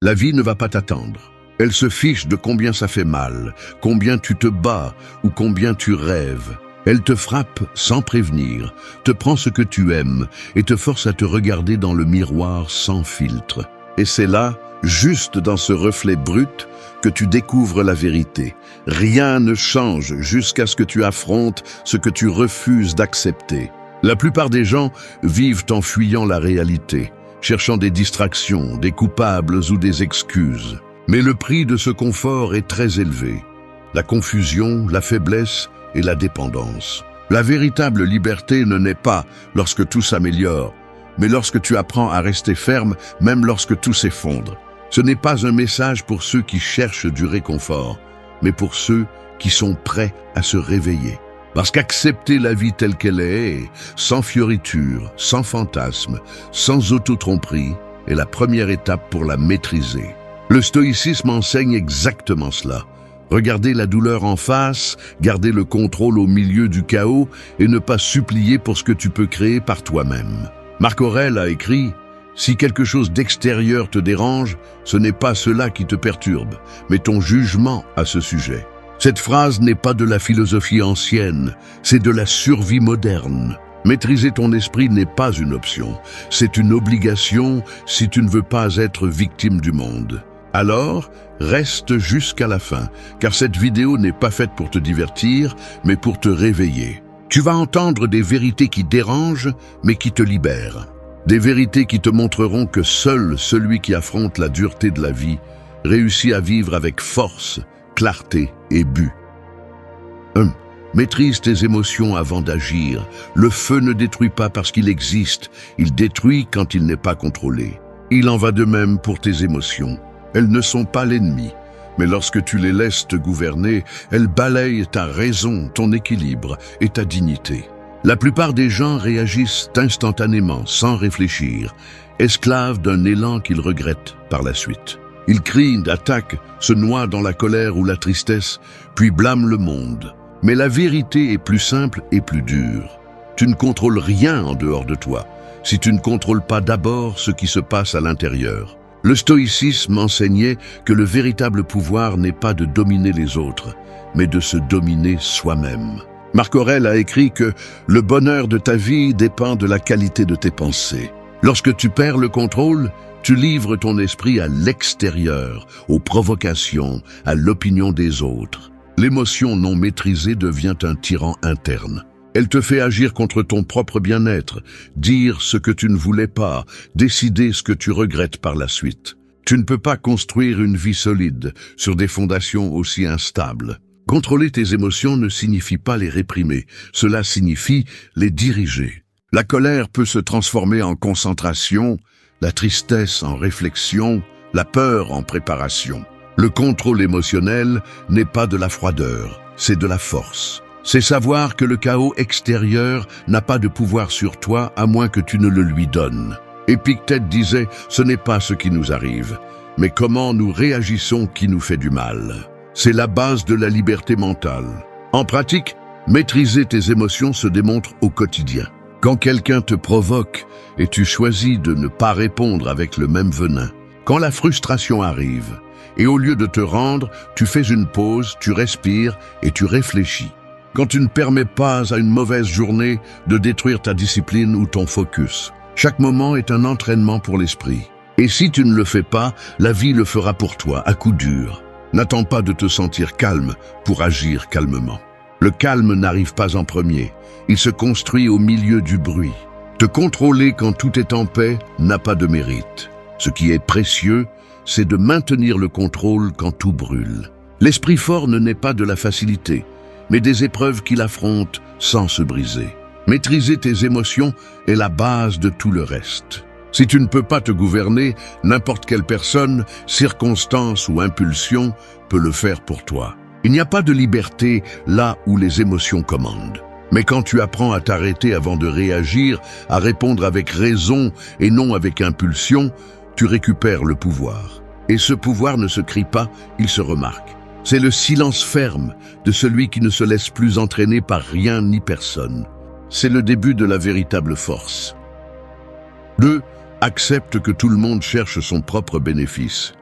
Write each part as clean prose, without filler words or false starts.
La vie ne va pas t'attendre. Elle se fiche de combien ça fait mal, combien tu te bats ou combien tu rêves. Elle te frappe sans prévenir, te prend ce que tu aimes et te force à te regarder dans le miroir sans filtre. Et c'est là, juste dans ce reflet brut, que tu découvres la vérité. Rien ne change jusqu'à ce que tu affrontes ce que tu refuses d'accepter. La plupart des gens vivent en fuyant la réalité, cherchant des distractions, des coupables ou des excuses. Mais le prix de ce confort est très élevé. La confusion, la faiblesse et la dépendance. La véritable liberté ne naît pas lorsque tout s'améliore, mais lorsque tu apprends à rester ferme, même lorsque tout s'effondre. Ce n'est pas un message pour ceux qui cherchent du réconfort, mais pour ceux qui sont prêts à se réveiller. Parce qu'accepter la vie telle qu'elle est, sans fioritures, sans fantasmes, sans auto-tromperie, est la première étape pour la maîtriser. Le stoïcisme enseigne exactement cela. Regarder la douleur en face, garder le contrôle au milieu du chaos et ne pas supplier pour ce que tu peux créer par toi-même. Marc Aurèle a écrit « Si quelque chose d'extérieur te dérange, ce n'est pas cela qui te perturbe, mais ton jugement à ce sujet. » Cette phrase n'est pas de la philosophie ancienne, c'est de la survie moderne. Maîtriser ton esprit n'est pas une option, c'est une obligation si tu ne veux pas être victime du monde. Alors, reste jusqu'à la fin, car cette vidéo n'est pas faite pour te divertir, mais pour te réveiller. Tu vas entendre des vérités qui dérangent, mais qui te libèrent. Des vérités qui te montreront que seul celui qui affronte la dureté de la vie réussit à vivre avec force, clarté et but. 1. Maîtrise tes émotions avant d'agir. Le feu ne détruit pas parce qu'il existe, il détruit quand il n'est pas contrôlé. Il en va de même pour tes émotions. Elles ne sont pas l'ennemi, mais lorsque tu les laisses te gouverner, elles balayent ta raison, ton équilibre et ta dignité. La plupart des gens réagissent instantanément, sans réfléchir, esclaves d'un élan qu'ils regrettent par la suite. Ils crient, attaquent, se noient dans la colère ou la tristesse, puis blâment le monde. Mais la vérité est plus simple et plus dure. Tu ne contrôles rien en dehors de toi, si tu ne contrôles pas d'abord ce qui se passe à l'intérieur. Le stoïcisme enseignait que le véritable pouvoir n'est pas de dominer les autres, mais de se dominer soi-même. Marc Aurèle a écrit que le bonheur de ta vie dépend de la qualité de tes pensées. Lorsque tu perds le contrôle, tu livres ton esprit à l'extérieur, aux provocations, à l'opinion des autres. L'émotion non maîtrisée devient un tyran interne. Elle te fait agir contre ton propre bien-être, dire ce que tu ne voulais pas, décider ce que tu regrettes par la suite. Tu ne peux pas construire une vie solide sur des fondations aussi instables. Contrôler tes émotions ne signifie pas les réprimer, cela signifie les diriger. La colère peut se transformer en concentration, la tristesse en réflexion, la peur en préparation. Le contrôle émotionnel n'est pas de la froideur, c'est de la force. C'est savoir que le chaos extérieur n'a pas de pouvoir sur toi à moins que tu ne le lui donnes. Épictète disait « Ce n'est pas ce qui nous arrive, mais comment nous réagissons qui nous fait du mal. » C'est la base de la liberté mentale. En pratique, maîtriser tes émotions se démontre au quotidien. Quand quelqu'un te provoque et tu choisis de ne pas répondre avec le même venin. Quand la frustration arrive, et au lieu de te rendre, tu fais une pause, tu respires et tu réfléchis. Quand tu ne permets pas à une mauvaise journée de détruire ta discipline ou ton focus. Chaque moment est un entraînement pour l'esprit. Et si tu ne le fais pas, la vie le fera pour toi, à coup dur. N'attends pas de te sentir calme pour agir calmement. Le calme n'arrive pas en premier, il se construit au milieu du bruit. Te contrôler quand tout est en paix n'a pas de mérite. Ce qui est précieux, c'est de maintenir le contrôle quand tout brûle. L'esprit fort ne naît pas de la facilité, mais des épreuves qu'il affronte sans se briser. Maîtriser tes émotions est la base de tout le reste. Si tu ne peux pas te gouverner, n'importe quelle personne, circonstance ou impulsion peut le faire pour toi. Il n'y a pas de liberté là où les émotions commandent. Mais quand tu apprends à t'arrêter avant de réagir, à répondre avec raison et non avec impulsion, tu récupères le pouvoir. Et ce pouvoir ne se crie pas, il se remarque. C'est le silence ferme de celui qui ne se laisse plus entraîner par rien ni personne. C'est le début de la véritable force. 2. Accepte que tout le monde cherche son propre bénéfice.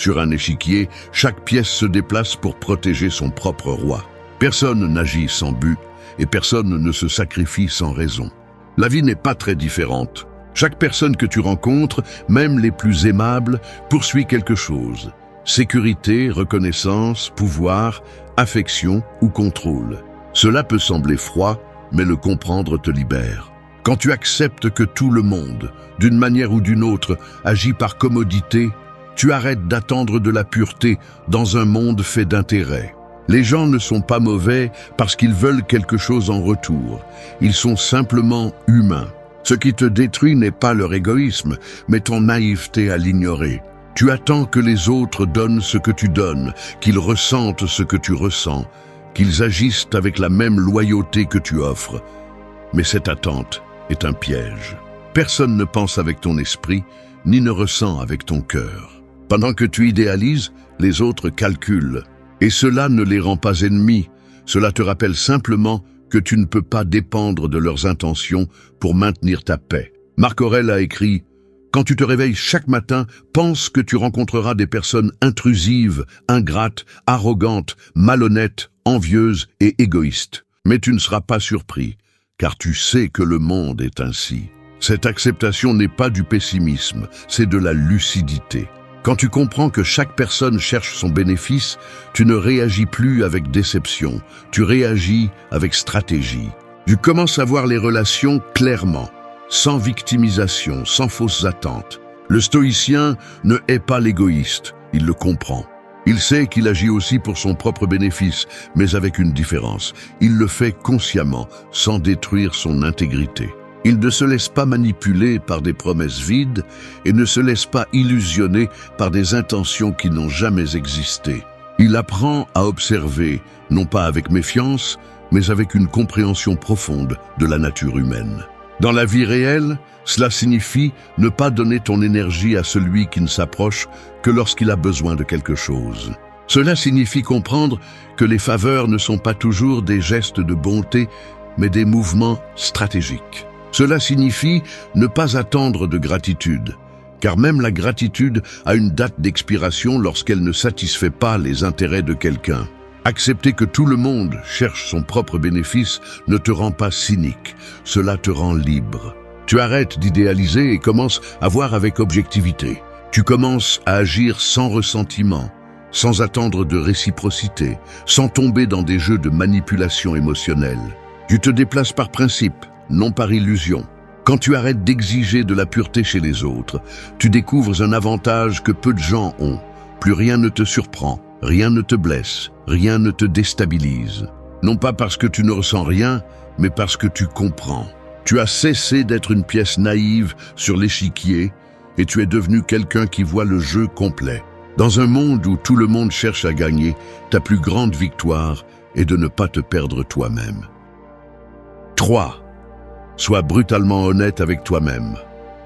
Sur un échiquier, chaque pièce se déplace pour protéger son propre roi. Personne n'agit sans but et personne ne se sacrifie sans raison. La vie n'est pas très différente. Chaque personne que tu rencontres, même les plus aimables, poursuit quelque chose. Sécurité, reconnaissance, pouvoir, affection ou contrôle. Cela peut sembler froid, mais le comprendre te libère. Quand tu acceptes que tout le monde, d'une manière ou d'une autre, agit par commodité, tu arrêtes d'attendre de la pureté dans un monde fait d'intérêts. Les gens ne sont pas mauvais parce qu'ils veulent quelque chose en retour. Ils sont simplement humains. Ce qui te détruit n'est pas leur égoïsme, mais ton naïveté à l'ignorer. Tu attends que les autres donnent ce que tu donnes, qu'ils ressentent ce que tu ressens, qu'ils agissent avec la même loyauté que tu offres. Mais cette attente est un piège. Personne ne pense avec ton esprit, ni ne ressent avec ton cœur. Pendant que tu idéalises, les autres calculent. Et cela ne les rend pas ennemis, cela te rappelle simplement que tu ne peux pas dépendre de leurs intentions pour maintenir ta paix. Marc Aurèle a écrit « Quand tu te réveilles chaque matin, pense que tu rencontreras des personnes intrusives, ingrates, arrogantes, malhonnêtes, envieuses et égoïstes. Mais tu ne seras pas surpris, car tu sais que le monde est ainsi. » Cette acceptation n'est pas du pessimisme, c'est de la lucidité. Quand tu comprends que chaque personne cherche son bénéfice, tu ne réagis plus avec déception, tu réagis avec stratégie. Tu commences à voir les relations clairement, sans victimisation, sans fausses attentes. Le stoïcien ne hait pas l'égoïste, il le comprend. Il sait qu'il agit aussi pour son propre bénéfice, mais avec une différence. Il le fait consciemment, sans détruire son intégrité. Il ne se laisse pas manipuler par des promesses vides et ne se laisse pas illusionner par des intentions qui n'ont jamais existé. Il apprend à observer, non pas avec méfiance, mais avec une compréhension profonde de la nature humaine. Dans la vie réelle, cela signifie ne pas donner ton énergie à celui qui ne s'approche que lorsqu'il a besoin de quelque chose. Cela signifie comprendre que les faveurs ne sont pas toujours des gestes de bonté, mais des mouvements stratégiques. Cela signifie ne pas attendre de gratitude, car même la gratitude a une date d'expiration lorsqu'elle ne satisfait pas les intérêts de quelqu'un. Accepter que tout le monde cherche son propre bénéfice ne te rend pas cynique, cela te rend libre. Tu arrêtes d'idéaliser et commences à voir avec objectivité. Tu commences à agir sans ressentiment, sans attendre de réciprocité, sans tomber dans des jeux de manipulation émotionnelle. Tu te déplaces par principe, non par illusion. Quand tu arrêtes d'exiger de la pureté chez les autres, tu découvres un avantage que peu de gens ont. Plus rien ne te surprend, rien ne te blesse, rien ne te déstabilise. Non pas parce que tu ne ressens rien, mais parce que tu comprends. Tu as cessé d'être une pièce naïve sur l'échiquier et tu es devenu quelqu'un qui voit le jeu complet. Dans un monde où tout le monde cherche à gagner, ta plus grande victoire est de ne pas te perdre toi-même. 3. Sois brutalement honnête avec toi-même.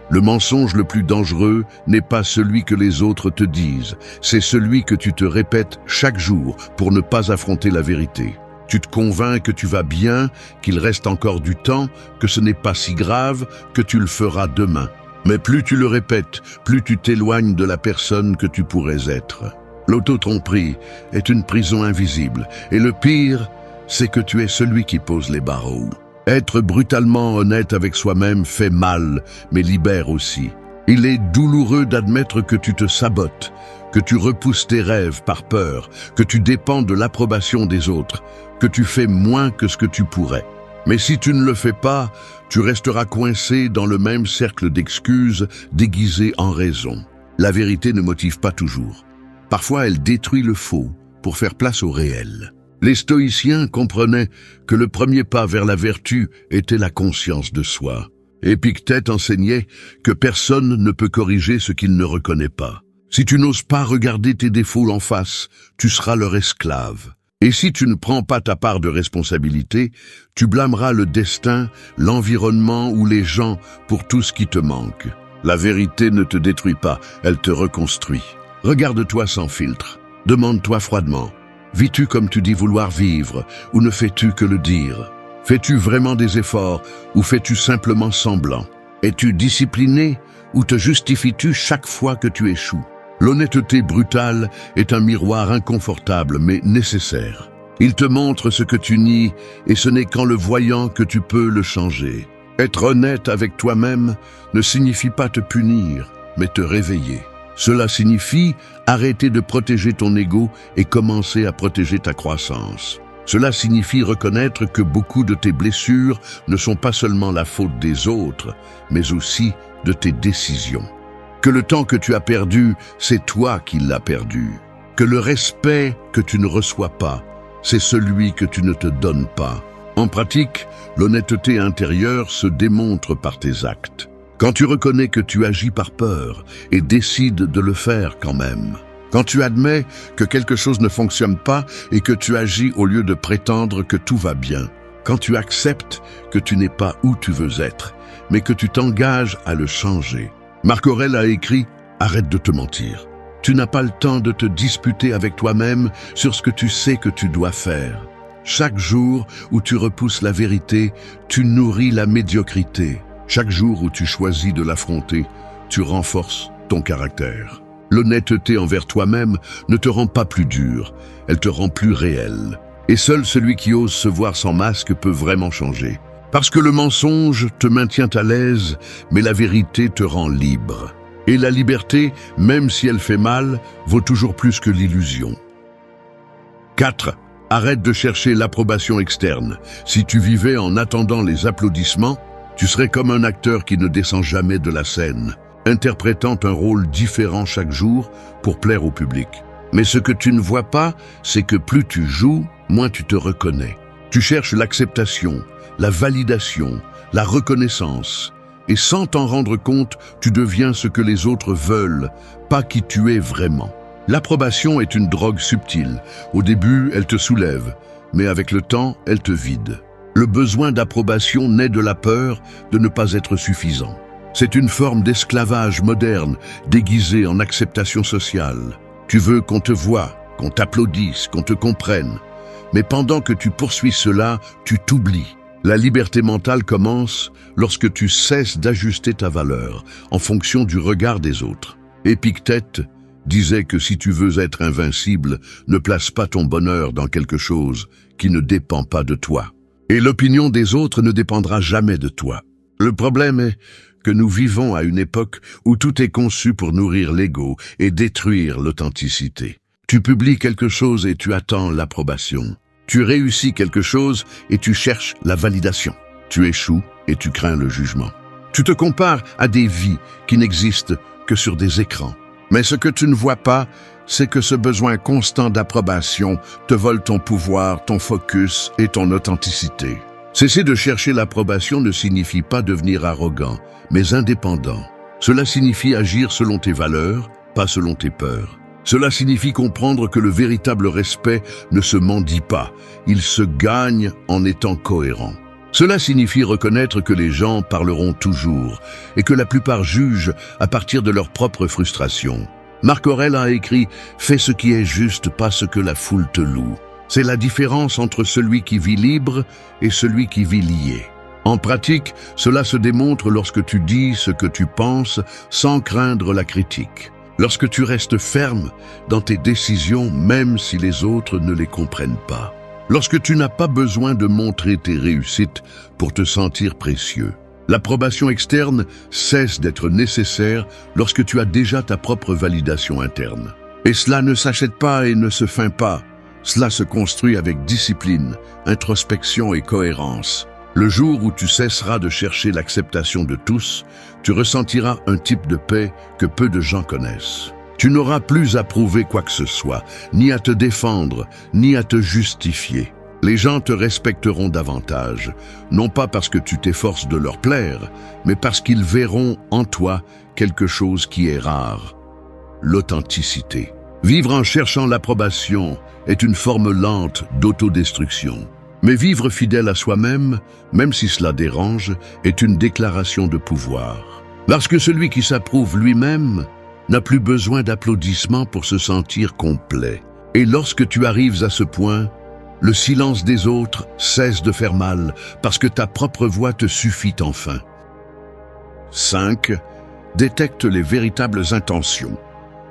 Le mensonge le plus dangereux n'est pas celui que les autres te disent, c'est celui que tu te répètes chaque jour pour ne pas affronter la vérité. Tu te convaincs que tu vas bien, qu'il reste encore du temps, que ce n'est pas si grave, que tu le feras demain. Mais plus tu le répètes, plus tu t'éloignes de la personne que tu pourrais être. L'auto-tromperie est une prison invisible, et le pire, c'est que tu es celui qui pose les barreaux. Être brutalement honnête avec soi-même fait mal, mais libère aussi. Il est douloureux d'admettre que tu te sabotes, que tu repousses tes rêves par peur, que tu dépends de l'approbation des autres, que tu fais moins que ce que tu pourrais. Mais si tu ne le fais pas, tu resteras coincé dans le même cercle d'excuses déguisées en raison. La vérité ne motive pas toujours. Parfois, elle détruit le faux pour faire place au réel. Les stoïciens comprenaient que le premier pas vers la vertu était la conscience de soi. Épictète enseignait que personne ne peut corriger ce qu'il ne reconnaît pas. Si tu n'oses pas regarder tes défauts en face, tu seras leur esclave. Et si tu ne prends pas ta part de responsabilité, tu blâmeras le destin, l'environnement ou les gens pour tout ce qui te manque. La vérité ne te détruit pas, elle te reconstruit. Regarde-toi sans filtre. Demande-toi froidement. Vis-tu comme tu dis vouloir vivre, ou ne fais-tu que le dire? Fais-tu vraiment des efforts, ou fais-tu simplement semblant? Es-tu discipliné, ou te justifies-tu chaque fois que tu échoues? L'honnêteté brutale est un miroir inconfortable mais nécessaire. Il te montre ce que tu nies et ce n'est qu'en le voyant que tu peux le changer. Être honnête avec toi-même ne signifie pas te punir, mais te réveiller. Cela signifie arrêter de protéger ton ego et commencer à protéger ta croissance. Cela signifie reconnaître que beaucoup de tes blessures ne sont pas seulement la faute des autres, mais aussi de tes décisions. Que le temps que tu as perdu, c'est toi qui l'as perdu. Que le respect que tu ne reçois pas, c'est celui que tu ne te donnes pas. En pratique, l'honnêteté intérieure se démontre par tes actes. Quand tu reconnais que tu agis par peur et décides de le faire quand même. Quand tu admets que quelque chose ne fonctionne pas et que tu agis au lieu de prétendre que tout va bien. Quand tu acceptes que tu n'es pas où tu veux être, mais que tu t'engages à le changer. Marc Aurèle a écrit « Arrête de te mentir ». Tu n'as pas le temps de te disputer avec toi-même sur ce que tu sais que tu dois faire. Chaque jour où tu repousses la vérité, tu nourris la médiocrité. Chaque jour où tu choisis de l'affronter, tu renforces ton caractère. L'honnêteté envers toi-même ne te rend pas plus dur, elle te rend plus réel. Et seul celui qui ose se voir sans masque peut vraiment changer. Parce que le mensonge te maintient à l'aise, mais la vérité te rend libre. Et la liberté, même si elle fait mal, vaut toujours plus que l'illusion. 4. Arrête de chercher l'approbation externe. Si tu vivais en attendant les applaudissements, tu serais comme un acteur qui ne descend jamais de la scène, interprétant un rôle différent chaque jour pour plaire au public. Mais ce que tu ne vois pas, c'est que plus tu joues, moins tu te reconnais. Tu cherches l'acceptation, la validation, la reconnaissance. Et sans t'en rendre compte, tu deviens ce que les autres veulent, pas qui tu es vraiment. L'approbation est une drogue subtile. Au début, elle te soulève, mais avec le temps, elle te vide. Le besoin d'approbation naît de la peur de ne pas être suffisant. C'est une forme d'esclavage moderne, déguisée en acceptation sociale. Tu veux qu'on te voie, qu'on t'applaudisse, qu'on te comprenne. Mais pendant que tu poursuis cela, tu t'oublies. La liberté mentale commence lorsque tu cesses d'ajuster ta valeur en fonction du regard des autres. Épictète disait que si tu veux être invincible, ne place pas ton bonheur dans quelque chose qui ne dépend pas de toi. Et l'opinion des autres ne dépendra jamais de toi. Le problème est que nous vivons à une époque où tout est conçu pour nourrir l'ego et détruire l'authenticité. Tu publies quelque chose et tu attends l'approbation. Tu réussis quelque chose et tu cherches la validation. Tu échoues et tu crains le jugement. Tu te compares à des vies qui n'existent que sur des écrans. Mais ce que tu ne vois pas, c'est que ce besoin constant d'approbation te vole ton pouvoir, ton focus et ton authenticité. Cesser de chercher l'approbation ne signifie pas devenir arrogant, mais indépendant. Cela signifie agir selon tes valeurs, pas selon tes peurs. Cela signifie comprendre que le véritable respect ne se mendie pas, il se gagne en étant cohérent. Cela signifie reconnaître que les gens parleront toujours et que la plupart jugent à partir de leur propre frustration. Marc Aurèle a écrit « Fais ce qui est juste, pas ce que la foule te loue ». C'est la différence entre celui qui vit libre et celui qui vit lié. En pratique, cela se démontre lorsque tu dis ce que tu penses sans craindre la critique. Lorsque tu restes ferme dans tes décisions, même si les autres ne les comprennent pas. Lorsque tu n'as pas besoin de montrer tes réussites pour te sentir précieux. L'approbation externe cesse d'être nécessaire lorsque tu as déjà ta propre validation interne. Et cela ne s'achète pas et ne se feint pas. Cela se construit avec discipline, introspection et cohérence. Le jour où tu cesseras de chercher l'acceptation de tous, tu ressentiras un type de paix que peu de gens connaissent. Tu n'auras plus à prouver quoi que ce soit, ni à te défendre, ni à te justifier. Les gens te respecteront davantage, non pas parce que tu t'efforces de leur plaire, mais parce qu'ils verront en toi quelque chose qui est rare, l'authenticité. Vivre en cherchant l'approbation est une forme lente d'autodestruction. Mais vivre fidèle à soi-même, même si cela dérange, est une déclaration de pouvoir. Parce que celui qui s'approuve lui-même n'a plus besoin d'applaudissements pour se sentir complet. Et lorsque tu arrives à ce point, le silence des autres cesse de faire mal parce que ta propre voix te suffit enfin. 5. Détecte les véritables intentions.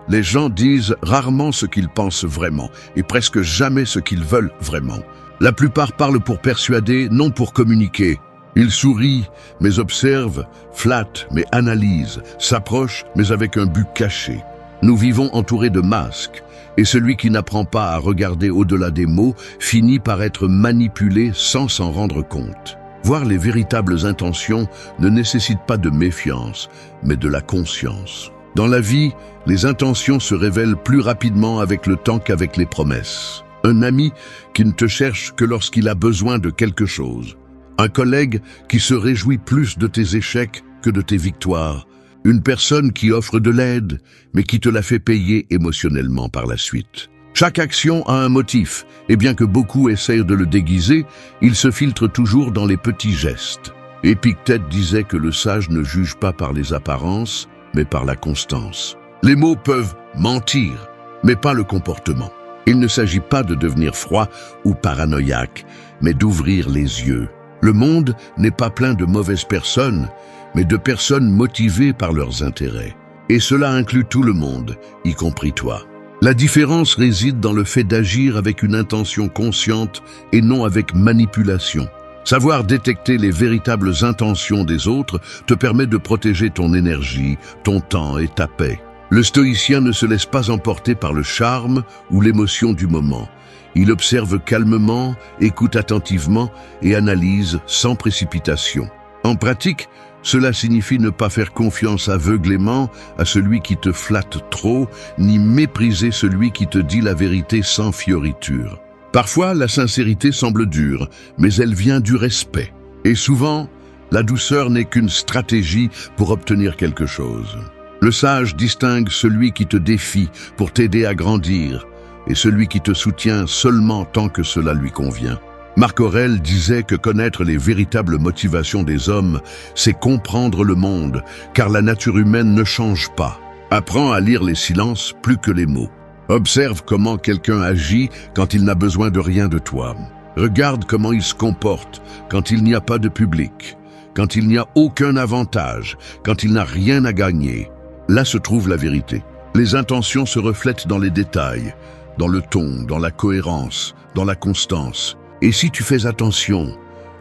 Les gens disent rarement ce qu'ils pensent vraiment et presque jamais ce qu'ils veulent vraiment. La plupart parlent pour persuader, non pour communiquer. Ils sourient, mais observent, flattent, mais analysent, s'approchent, mais avec un but caché. Nous vivons entourés de masques, et celui qui n'apprend pas à regarder au-delà des mots finit par être manipulé sans s'en rendre compte. Voir les véritables intentions ne nécessite pas de méfiance, mais de la conscience. Dans la vie, les intentions se révèlent plus rapidement avec le temps qu'avec les promesses. Un ami qui ne te cherche que lorsqu'il a besoin de quelque chose. Un collègue qui se réjouit plus de tes échecs que de tes victoires. Une personne qui offre de l'aide, mais qui te la fait payer émotionnellement par la suite. Chaque action a un motif, et bien que beaucoup essayent de le déguiser, il se filtre toujours dans les petits gestes. Épictète disait que le sage ne juge pas par les apparences, mais par la constance. Les mots peuvent mentir, mais pas le comportement. Il ne s'agit pas de devenir froid ou paranoïaque, mais d'ouvrir les yeux. Le monde n'est pas plein de mauvaises personnes, mais de personnes motivées par leurs intérêts. Et cela inclut tout le monde, y compris toi. La différence réside dans le fait d'agir avec une intention consciente et non avec manipulation. Savoir détecter les véritables intentions des autres te permet de protéger ton énergie, ton temps et ta paix. Le stoïcien ne se laisse pas emporter par le charme ou l'émotion du moment. Il observe calmement, écoute attentivement et analyse sans précipitation. En pratique, cela signifie ne pas faire confiance aveuglément à celui qui te flatte trop, ni mépriser celui qui te dit la vérité sans fioriture. Parfois, la sincérité semble dure, mais elle vient du respect. Et souvent, la douceur n'est qu'une stratégie pour obtenir quelque chose. Le sage distingue celui qui te défie pour t'aider à grandir et celui qui te soutient seulement tant que cela lui convient. Marc Aurèle disait que connaître les véritables motivations des hommes, c'est comprendre le monde, car la nature humaine ne change pas. Apprends à lire les silences plus que les mots. Observe comment quelqu'un agit quand il n'a besoin de rien de toi. Regarde comment il se comporte quand il n'y a pas de public, quand il n'y a aucun avantage, quand il n'a rien à gagner. Là se trouve la vérité. Les intentions se reflètent dans les détails, dans le ton, dans la cohérence, dans la constance. Et si tu fais attention,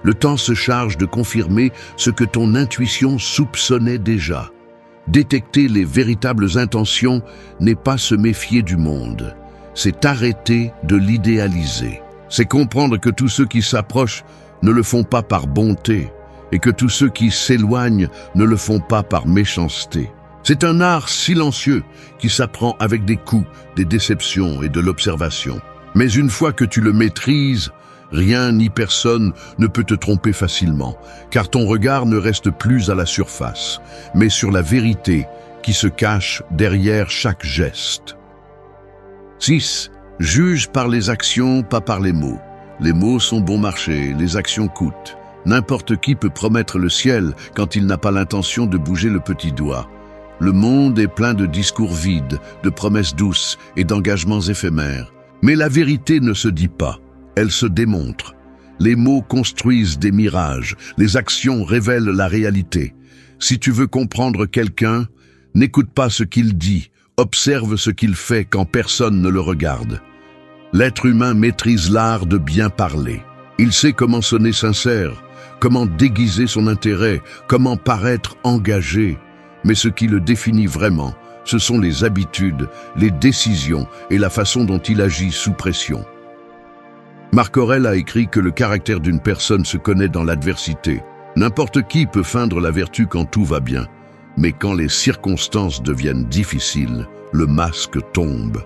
le temps se charge de confirmer ce que ton intuition soupçonnait déjà. Détecter les véritables intentions n'est pas se méfier du monde, c'est arrêter de l'idéaliser. C'est comprendre que tous ceux qui s'approchent ne le font pas par bonté et que tous ceux qui s'éloignent ne le font pas par méchanceté. C'est un art silencieux qui s'apprend avec des coups, des déceptions et de l'observation. Mais une fois que tu le maîtrises, rien ni personne ne peut te tromper facilement, car ton regard ne reste plus à la surface, mais sur la vérité qui se cache derrière chaque geste. 6. Juge par les actions, pas par les mots. Les mots sont bon marché, les actions coûtent. N'importe qui peut promettre le ciel quand il n'a pas l'intention de bouger le petit doigt. Le monde est plein de discours vides, de promesses douces et d'engagements éphémères. Mais la vérité ne se dit pas. Elle se démontre. Les mots construisent des mirages, les actions révèlent la réalité. Si tu veux comprendre quelqu'un, n'écoute pas ce qu'il dit, observe ce qu'il fait quand personne ne le regarde. L'être humain maîtrise l'art de bien parler. Il sait comment sonner sincère, comment déguiser son intérêt, comment paraître engagé. Mais ce qui le définit vraiment, ce sont les habitudes, les décisions et la façon dont il agit sous pression. Marc Aurèle a écrit que le caractère d'une personne se connaît dans l'adversité. N'importe qui peut feindre la vertu quand tout va bien, mais quand les circonstances deviennent difficiles, le masque tombe.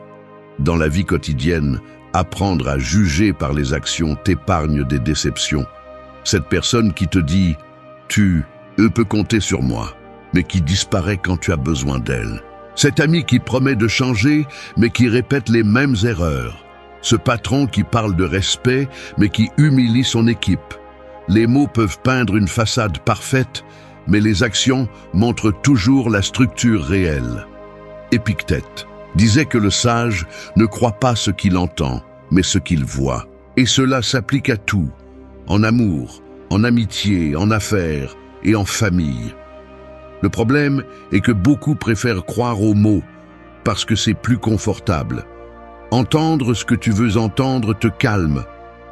Dans la vie quotidienne, apprendre à juger par les actions t'épargne des déceptions. Cette personne qui te dit « tu peux compter sur moi », mais qui disparaît quand tu as besoin d'elle. Cet ami qui promet de changer, mais qui répète les mêmes erreurs. Ce patron qui parle de respect, mais qui humilie son équipe. Les mots peuvent peindre une façade parfaite, mais les actions montrent toujours la structure réelle. Épictète disait que le sage ne croit pas ce qu'il entend, mais ce qu'il voit. Et cela s'applique à tout, en amour, en amitié, en affaires et en famille. Le problème est que beaucoup préfèrent croire aux mots, parce que c'est plus confortable. Entendre ce que tu veux entendre te calme,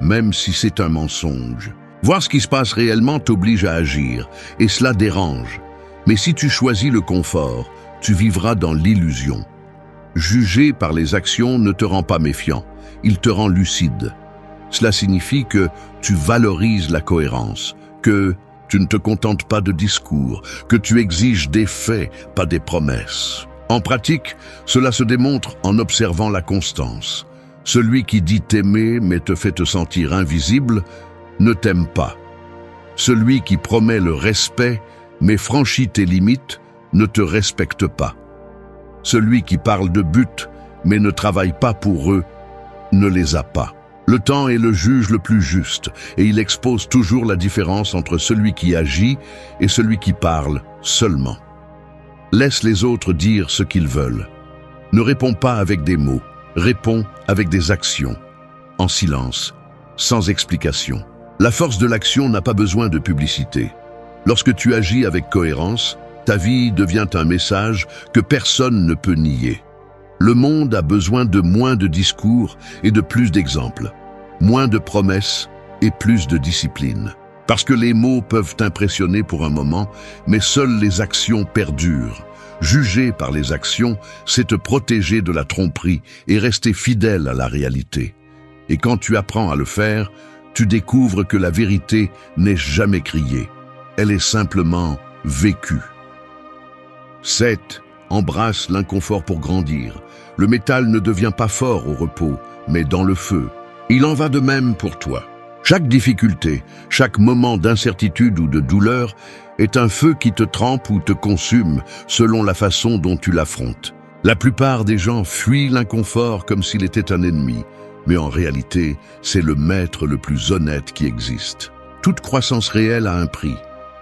même si c'est un mensonge. Voir ce qui se passe réellement t'oblige à agir, et cela dérange. Mais si tu choisis le confort, tu vivras dans l'illusion. Juger par les actions ne te rend pas méfiant, il te rend lucide. Cela signifie que tu valorises la cohérence, que tu ne te contentes pas de discours, que tu exiges des faits, pas des promesses. En pratique, cela se démontre en observant la constance. Celui qui dit t'aimer mais te fait te sentir invisible ne t'aime pas. Celui qui promet le respect mais franchit tes limites ne te respecte pas. Celui qui parle de but mais ne travaille pas pour eux ne les a pas. Le temps est le juge le plus juste et il expose toujours la différence entre celui qui agit et celui qui parle seulement. Laisse les autres dire ce qu'ils veulent. Ne réponds pas avec des mots, réponds avec des actions, en silence, sans explication. La force de l'action n'a pas besoin de publicité. Lorsque tu agis avec cohérence, ta vie devient un message que personne ne peut nier. Le monde a besoin de moins de discours et de plus d'exemples, moins de promesses et plus de discipline. Parce que les mots peuvent impressionner pour un moment, mais seules les actions perdurent. Juger par les actions, c'est te protéger de la tromperie et rester fidèle à la réalité. Et quand tu apprends à le faire, tu découvres que la vérité n'est jamais criée. Elle est simplement vécue. 7. Embrasse l'inconfort pour grandir. Le métal ne devient pas fort au repos, mais dans le feu. Il en va de même pour toi. Chaque difficulté, chaque moment d'incertitude ou de douleur est un feu qui te trempe ou te consume selon la façon dont tu l'affrontes. La plupart des gens fuient l'inconfort comme s'il était un ennemi, mais en réalité, c'est le maître le plus honnête qui existe. Toute croissance réelle a un prix,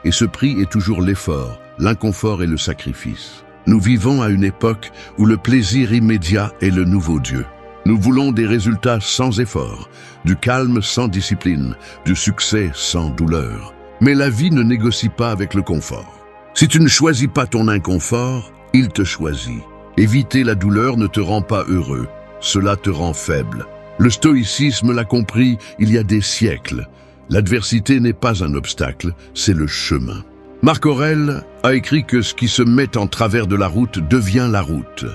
et ce prix est toujours l'effort, l'inconfort et le sacrifice. Nous vivons à une époque où le plaisir immédiat est le nouveau Dieu. Nous voulons des résultats sans effort, du calme sans discipline, du succès sans douleur. Mais la vie ne négocie pas avec le confort. Si tu ne choisis pas ton inconfort, il te choisit. Éviter la douleur ne te rend pas heureux, cela te rend faible. Le stoïcisme l'a compris il y a des siècles. L'adversité n'est pas un obstacle, c'est le chemin. Marc Aurèle a écrit que ce qui se met en travers de la route devient la route.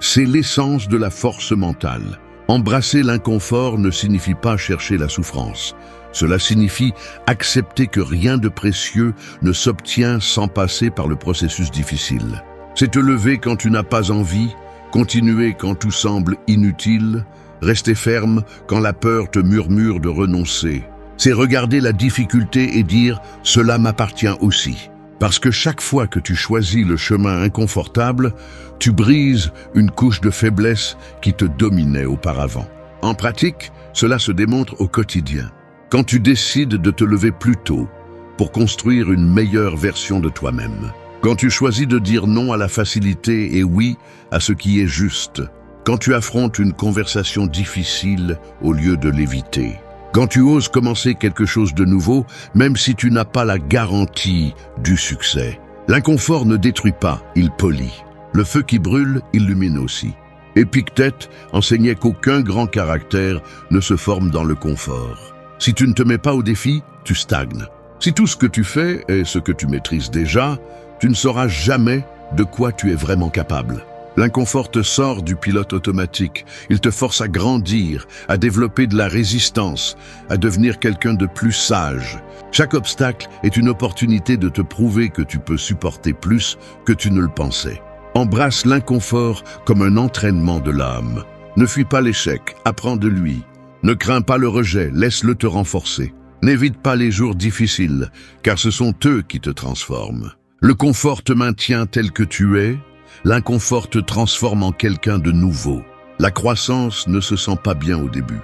C'est l'essence de la force mentale. Embrasser l'inconfort ne signifie pas chercher la souffrance. Cela signifie accepter que rien de précieux ne s'obtient sans passer par le processus difficile. C'est te lever quand tu n'as pas envie, continuer quand tout semble inutile, rester ferme quand la peur te murmure de renoncer. C'est regarder la difficulté et dire « cela m'appartient aussi ». Parce que chaque fois que tu choisis le chemin inconfortable, tu brises une couche de faiblesse qui te dominait auparavant. En pratique, cela se démontre au quotidien. Quand tu décides de te lever plus tôt pour construire une meilleure version de toi-même. Quand tu choisis de dire non à la facilité et oui à ce qui est juste. Quand tu affrontes une conversation difficile au lieu de l'éviter. Quand tu oses commencer quelque chose de nouveau, même si tu n'as pas la garantie du succès. L'inconfort ne détruit pas, il polit. Le feu qui brûle illumine aussi. Épictète enseignait qu'aucun grand caractère ne se forme dans le confort. Si tu ne te mets pas au défi, tu stagnes. Si tout ce que tu fais est ce que tu maîtrises déjà, tu ne sauras jamais de quoi tu es vraiment capable. L'inconfort te sort du pilote automatique. Il te force à grandir, à développer de la résistance, à devenir quelqu'un de plus sage. Chaque obstacle est une opportunité de te prouver que tu peux supporter plus que tu ne le pensais. Embrasse l'inconfort comme un entraînement de l'âme. Ne fuis pas l'échec, apprends de lui. Ne crains pas le rejet, laisse-le te renforcer. N'évite pas les jours difficiles, car ce sont eux qui te transforment. Le confort te maintient tel que tu es. L'inconfort te transforme en quelqu'un de nouveau. La croissance ne se sent pas bien au début,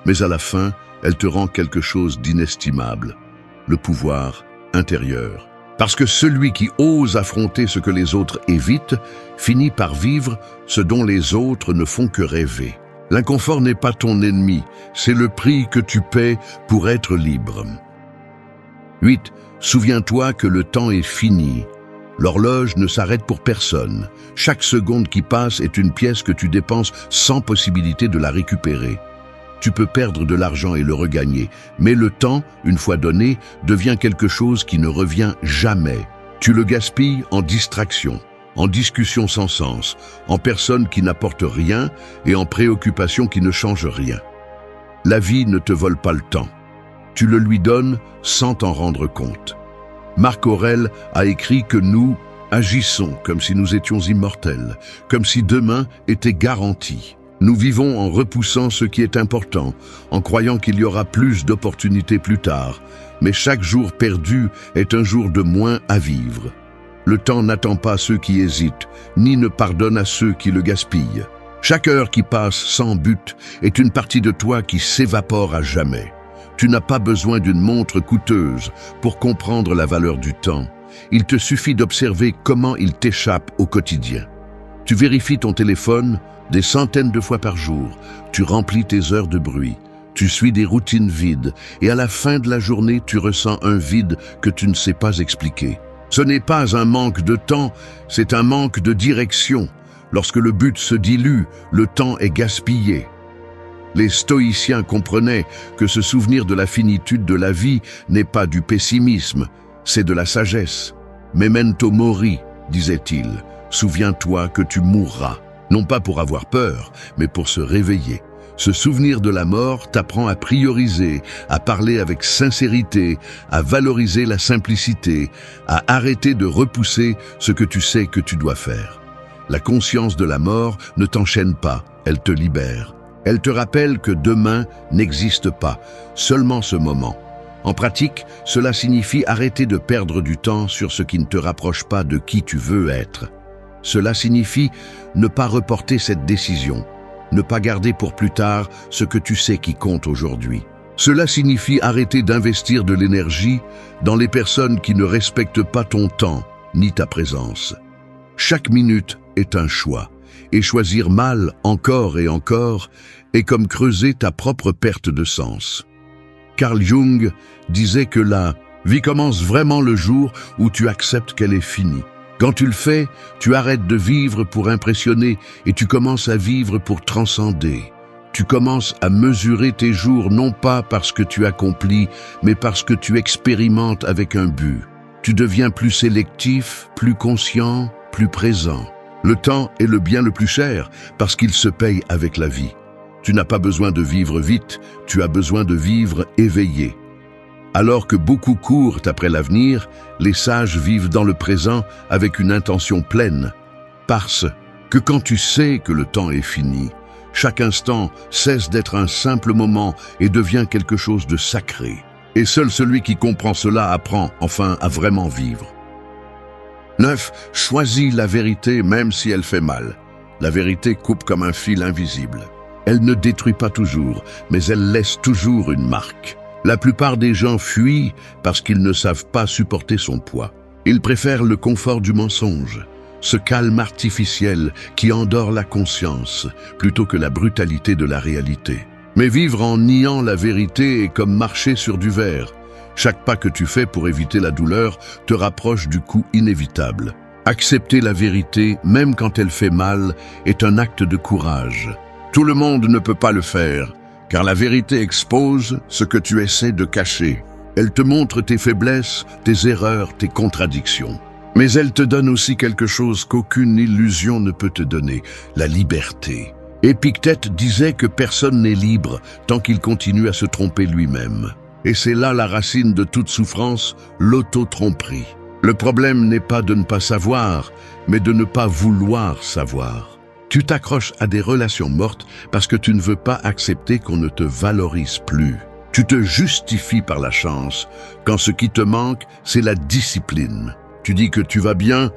mais à la fin, elle te rend quelque chose d'inestimable, le pouvoir intérieur. Parce que celui qui ose affronter ce que les autres évitent, finit par vivre ce dont les autres ne font que rêver. L'inconfort n'est pas ton ennemi, c'est le prix que tu paies pour être libre. 8. Souviens-toi que le temps est fini. L'horloge ne s'arrête pour personne. Chaque seconde qui passe est une pièce que tu dépenses sans possibilité de la récupérer. Tu peux perdre de l'argent et le regagner, mais le temps, une fois donné, devient quelque chose qui ne revient jamais. Tu le gaspilles en distraction, en discussion sans sens, en personnes qui n'apportent rien et en préoccupations qui ne changent rien. La vie ne te vole pas le temps. Tu le lui donnes sans t'en rendre compte. Marc Aurèle a écrit que nous agissons comme si nous étions immortels, comme si demain était garanti. Nous vivons en repoussant ce qui est important, en croyant qu'il y aura plus d'opportunités plus tard, mais chaque jour perdu est un jour de moins à vivre. Le temps n'attend pas ceux qui hésitent, ni ne pardonne à ceux qui le gaspillent. Chaque heure qui passe sans but est une partie de toi qui s'évapore à jamais. Tu n'as pas besoin d'une montre coûteuse pour comprendre la valeur du temps. Il te suffit d'observer comment il t'échappe au quotidien. Tu vérifies ton téléphone des centaines de fois par jour. Tu remplis tes heures de bruit. Tu suis des routines vides. Et à la fin de la journée, tu ressens un vide que tu ne sais pas expliquer. Ce n'est pas un manque de temps, c'est un manque de direction. Lorsque le but se dilue, le temps est gaspillé. Les stoïciens comprenaient que se souvenir de la finitude de la vie n'est pas du pessimisme, c'est de la sagesse. Memento mori, disait-il, souviens-toi que tu mourras. Non pas pour avoir peur, mais pour se réveiller. Se souvenir de la mort t'apprend à prioriser, à parler avec sincérité, à valoriser la simplicité, à arrêter de repousser ce que tu sais que tu dois faire. La conscience de la mort ne t'enchaîne pas, elle te libère. Elle te rappelle que demain n'existe pas, seulement ce moment. En pratique, cela signifie arrêter de perdre du temps sur ce qui ne te rapproche pas de qui tu veux être. Cela signifie ne pas reporter cette décision, ne pas garder pour plus tard ce que tu sais qui compte aujourd'hui. Cela signifie arrêter d'investir de l'énergie dans les personnes qui ne respectent pas ton temps ni ta présence. Chaque minute est un choix, et choisir mal encore et encore est comme creuser ta propre perte de sens. Carl Jung disait que la vie commence vraiment le jour où tu acceptes qu'elle est finie. Quand tu le fais, tu arrêtes de vivre pour impressionner et tu commences à vivre pour transcender. Tu commences à mesurer tes jours non pas parce que tu accomplis, mais parce que tu expérimentes avec un but. Tu deviens plus sélectif, plus conscient, plus présent. Le temps est le bien le plus cher parce qu'il se paye avec la vie. Tu n'as pas besoin de vivre vite, tu as besoin de vivre éveillé. Alors que beaucoup courent après l'avenir, les sages vivent dans le présent avec une intention pleine. Parce que quand tu sais que le temps est fini, chaque instant cesse d'être un simple moment et devient quelque chose de sacré. Et seul celui qui comprend cela apprend enfin à vraiment vivre. 9. Choisis la vérité même si elle fait mal. La vérité coupe comme un fil invisible. Elle ne détruit pas toujours, mais elle laisse toujours une marque. La plupart des gens fuient parce qu'ils ne savent pas supporter son poids. Ils préfèrent le confort du mensonge, ce calme artificiel qui endort la conscience, plutôt que la brutalité de la réalité. Mais vivre en niant la vérité est comme marcher sur du verre. Chaque pas que tu fais pour éviter la douleur te rapproche du coup inévitable. Accepter la vérité, même quand elle fait mal, est un acte de courage. Tout le monde ne peut pas le faire, car la vérité expose ce que tu essaies de cacher. Elle te montre tes faiblesses, tes erreurs, tes contradictions. Mais elle te donne aussi quelque chose qu'aucune illusion ne peut te donner, la liberté. Épictète disait que personne n'est libre tant qu'il continue à se tromper lui-même. Et c'est là la racine de toute souffrance, l'auto-tromperie. Le problème n'est pas de ne pas savoir, mais de ne pas vouloir savoir. Tu t'accroches à des relations mortes parce que tu ne veux pas accepter qu'on ne te valorise plus. Tu te justifies par la chance, quand ce qui te manque, c'est la discipline. Tu dis que tu vas bien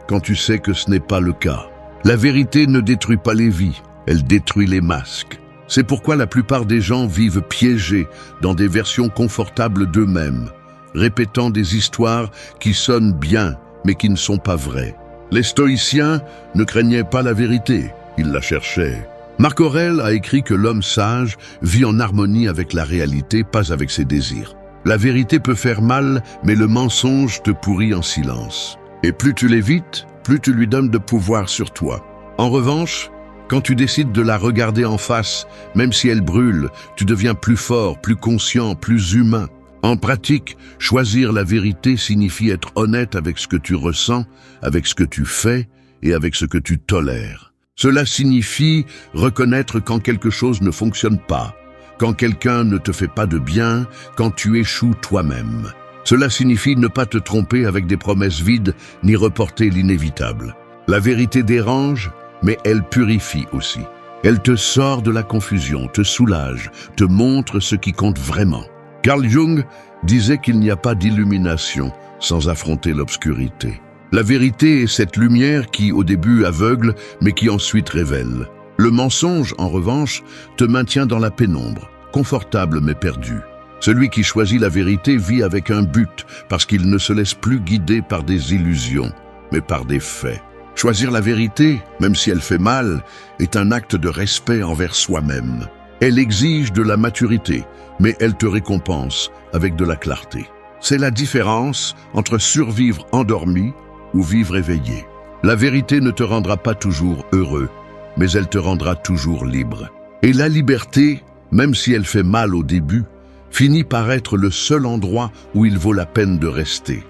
quand tu sais que ce n'est pas le cas. La vérité ne détruit pas les vies, elle détruit les masques. C'est pourquoi la plupart des gens vivent piégés dans des versions confortables d'eux-mêmes, répétant des histoires qui sonnent bien, mais qui ne sont pas vraies. Les stoïciens ne craignaient pas la vérité, ils la cherchaient. Marc Aurèle a écrit que l'homme sage vit en harmonie avec la réalité, pas avec ses désirs. La vérité peut faire mal, mais le mensonge te pourrit en silence. Et plus tu l'évites, plus tu lui donnes de pouvoir sur toi. En revanche, quand tu décides de la regarder en face, même si elle brûle, tu deviens plus fort, plus conscient, plus humain. En pratique, choisir la vérité signifie être honnête avec ce que tu ressens, avec ce que tu fais et avec ce que tu tolères. Cela signifie reconnaître quand quelque chose ne fonctionne pas, quand quelqu'un ne te fait pas de bien, quand tu échoues toi-même. Cela signifie ne pas te tromper avec des promesses vides ni reporter l'inévitable. La vérité dérange, mais elle purifie aussi. Elle te sort de la confusion, te soulage, te montre ce qui compte vraiment. Carl Jung disait qu'il n'y a pas d'illumination sans affronter l'obscurité. La vérité est cette lumière qui, au début, aveugle, mais qui ensuite révèle. Le mensonge, en revanche, te maintient dans la pénombre, confortable mais perdu. Celui qui choisit la vérité vit avec un but, parce qu'il ne se laisse plus guider par des illusions, mais par des faits. Choisir la vérité, même si elle fait mal, est un acte de respect envers soi-même. Elle exige de la maturité, mais elle te récompense avec de la clarté. C'est la différence entre survivre endormi ou vivre éveillé. La vérité ne te rendra pas toujours heureux, mais elle te rendra toujours libre. Et la liberté, même si elle fait mal au début, finit par être le seul endroit où il vaut la peine de rester.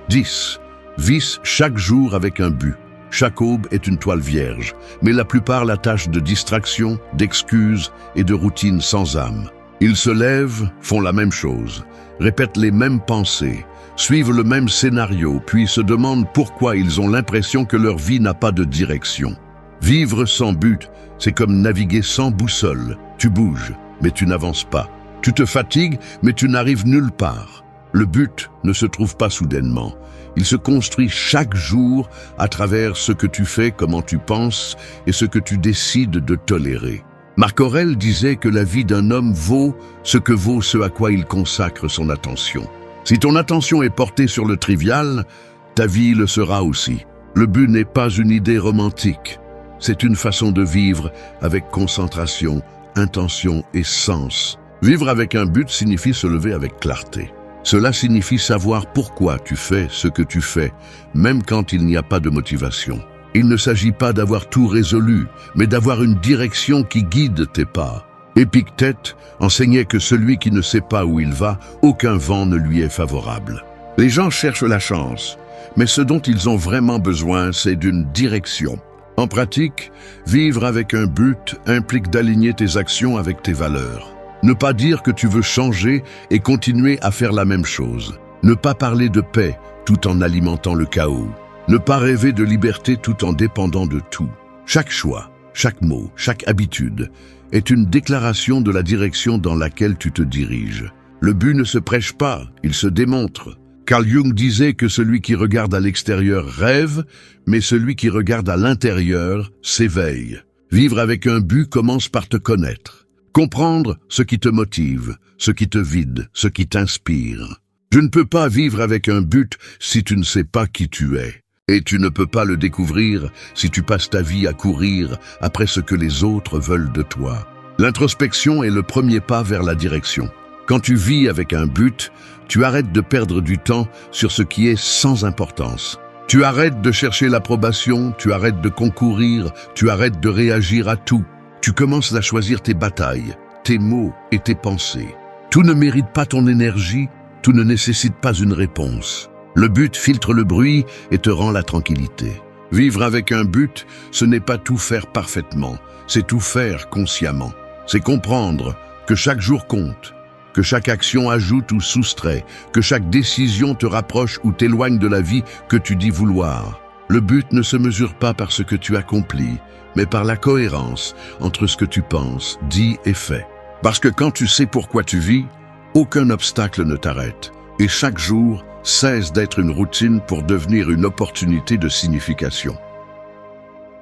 10. Visse chaque jour avec un but. Chaque aube est une toile vierge, mais la plupart la tâchent de distraction, d'excuses et de routines sans âme. Ils se lèvent, font la même chose, répètent les mêmes pensées, suivent le même scénario, puis se demandent pourquoi ils ont l'impression que leur vie n'a pas de direction. Vivre sans but, c'est comme naviguer sans boussole. Tu bouges, mais tu n'avances pas. Tu te fatigues, mais tu n'arrives nulle part. Le but ne se trouve pas soudainement. Il se construit chaque jour à travers ce que tu fais, comment tu penses et ce que tu décides de tolérer. Marc Aurèle disait que la vie d'un homme vaut ce que vaut ce à quoi il consacre son attention. Si ton attention est portée sur le trivial, ta vie le sera aussi. Le but n'est pas une idée romantique. C'est une façon de vivre avec concentration, intention et sens. Vivre avec un but signifie se lever avec clarté. Cela signifie savoir pourquoi tu fais ce que tu fais, même quand il n'y a pas de motivation. Il ne s'agit pas d'avoir tout résolu, mais d'avoir une direction qui guide tes pas. Épictète enseignait que celui qui ne sait pas où il va, aucun vent ne lui est favorable. Les gens cherchent la chance, mais ce dont ils ont vraiment besoin, c'est d'une direction. En pratique, vivre avec un but implique d'aligner tes actions avec tes valeurs. Ne pas dire que tu veux changer et continuer à faire la même chose. Ne pas parler de paix tout en alimentant le chaos. Ne pas rêver de liberté tout en dépendant de tout. Chaque choix, chaque mot, chaque habitude est une déclaration de la direction dans laquelle tu te diriges. Le but ne se prêche pas, il se démontre. Carl Jung disait que celui qui regarde à l'extérieur rêve, mais celui qui regarde à l'intérieur s'éveille. Vivre avec un but commence par te connaître. Comprendre ce qui te motive, ce qui te vide, ce qui t'inspire. Je ne peux pas vivre avec un but si tu ne sais pas qui tu es. Et tu ne peux pas le découvrir si tu passes ta vie à courir après ce que les autres veulent de toi. L'introspection est le premier pas vers la direction. Quand tu vis avec un but, tu arrêtes de perdre du temps sur ce qui est sans importance. Tu arrêtes de chercher l'approbation, tu arrêtes de concourir, tu arrêtes de réagir à tout. Tu commences à choisir tes batailles, tes mots et tes pensées. Tout ne mérite pas ton énergie, tout ne nécessite pas une réponse. Le but filtre le bruit et te rend la tranquillité. Vivre avec un but, ce n'est pas tout faire parfaitement, c'est tout faire consciemment. C'est comprendre que chaque jour compte, que chaque action ajoute ou soustrait, que chaque décision te rapproche ou t'éloigne de la vie que tu dis vouloir. Le but ne se mesure pas par ce que tu accomplis, mais par la cohérence entre ce que tu penses, dis et fais. Parce que quand tu sais pourquoi tu vis, aucun obstacle ne t'arrête. Et chaque jour cesse d'être une routine pour devenir une opportunité de signification.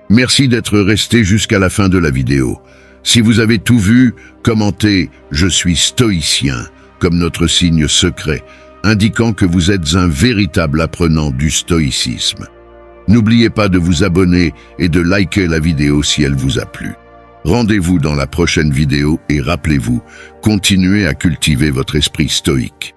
Merci d'être resté jusqu'à la fin de la vidéo. Si vous avez tout vu, commentez « Je suis stoïcien » comme notre signe secret, indiquant que vous êtes un véritable apprenant du stoïcisme. N'oubliez pas de vous abonner et de liker la vidéo si elle vous a plu. Rendez-vous dans la prochaine vidéo et rappelez-vous, continuez à cultiver votre esprit stoïque.